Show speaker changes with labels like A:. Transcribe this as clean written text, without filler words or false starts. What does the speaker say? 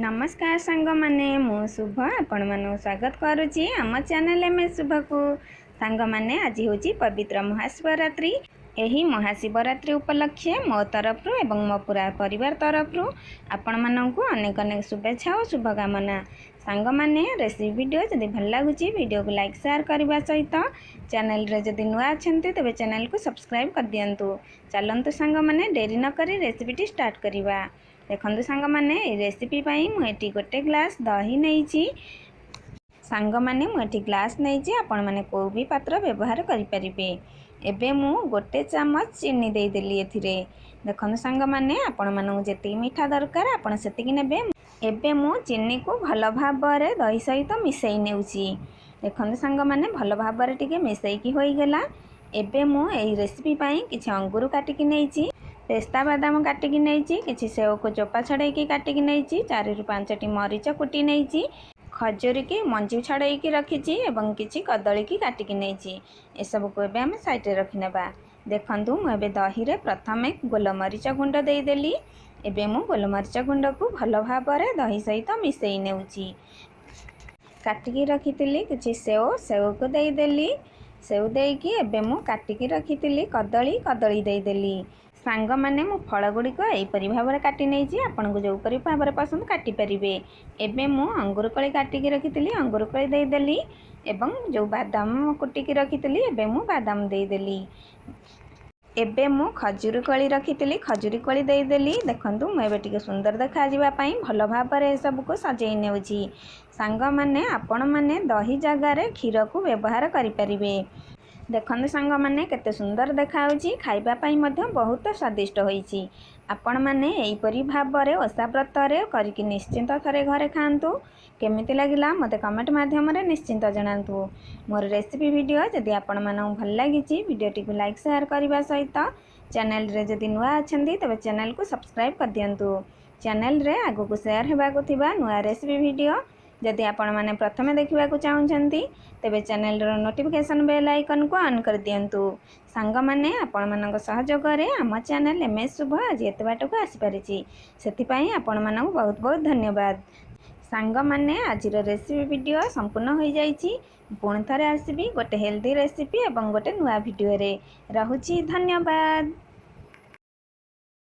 A: नमस्कार सांग माने मु शुभ आपण मानू स्वागत करुच्ची आम चैनल एम एस शुभ को सांग माने आज हूँ पवित्र महाशिवरात्रि। यही महाशिवरात्रि उपलक्षे मो तरफ एवं मो पूरा परिवार तरफ आपण मानू अनेक अनेक शुभेच्छा और शुभकामना। सांग माने रेसिपी वीडियो जदि भल लगुच वीडियो को लाइक शेयर करने सहित चैनल रे जदि नुआ अच्छा तेज चैनल को सब्सक्राइब कर दिंतु। चलतु सांग माने डेरी नक रेसिपी स्टार्ट करवा। देखु सांग माने रेसिपी मुझे गोटे ग्लास दही नहीं सांग माने मुझे ग्लास नहीं आपण मैंने को भी पात्र व्यवहार करें। एबे मु गोटे चामच चीनी देदेली एथिरे। देखु सांग माने आपण मानू जी मीठा दरकार आपण से नेबे। एबे मु चीनी को भल भाव दही सहित मिसई नेउची। देखु सांग माने भल भाव टिके मिसईकी हो गला। एबे मु एई रेसिपी किछि अंगूर काटिकी नेइची, पेस्ता बादाम काटिकी नेइची, किछि सेव को चोपा छड़ाई काटिकी नेइची, 4 ରୁ 5टी मरीच कुटी नेइची, खजूरी की मंजी छड़ाई रखी एवं किछि कदली की काटिकी नेइची। ए सब को एबे हम साइड रे रखि नेबा। देखंतु मु एबे दही रे प्रथमे गोलमरीच गुंड देई देली। एबे मु गोलमरीच गुंड को भल भाव दही सहित मिसई नेउची। काटिकी रखितिली किछि सेव को देई देली। सेव देकी एबे मु काटिकी रखितिली कदली देई देली। सांग माने मु फल गुड़िक यहीपरि भाव में काटी नहीं आपन को जो भाव में पसंद काटी पारे। एबे मु अंगूर कली काटिकी रखितिली अंगूर कली देई देली एवं जो बादाम कुटिकी रखितिली एबे मु बादाम देई देली। एबे मु खजूरी कली रखितिली खजूरी कली देई देली। देखंतु मु एबे टिके सुंदर देखा जिबा पई भल भाव में सब को सजई नेउची। सांग माने आपण माने दही जगार क्षीर को व्यवहार करि परिबे। देखंतु सांग माने केते सुंदर देखाउची, खाइबा पई मध्य बहुत स्वादिष्ट होईची। आपण माने एहीपरि भाव में ओषा व्रत करिकी निश्चिंत थरे घरे खांतु। केमिति लागिला मते कमेंट माध्यम रे निश्चिंत जणांतु। मोर रेसिपी वीडियो जदि आपण मानू भल लागिची वीडियोटी को लाइक शेयर करने सहित चैनल रे जदि नुआ अछंती तबे चैनल को सब्सक्राइब कर दियंतु। चैनल रे आगो को शेयर हेबाको थिबा नुआ रेसिपी वीडियो जदि आपण माने प्रथमे देखिबा को चाहुचंती तेबे चैनल रो नोटिफिकेशन बेल आइकन को ऑन कर दियंतु। सांग माने आपण मानक सहयोग रे आम चैनल एम एस शुभ आज एते बाट को आसी परिची। सेति पई आपण मानक बहुत बहुत धन्यवाद। सांग माने आज रेसिपी वीडियो संपूर्ण हो जाइछि। पुणी थरे आसीबी गोटे हेल्दी रेसिपी एवं गोटे नुआ वीडियो रे। रहुछि धन्यवाद।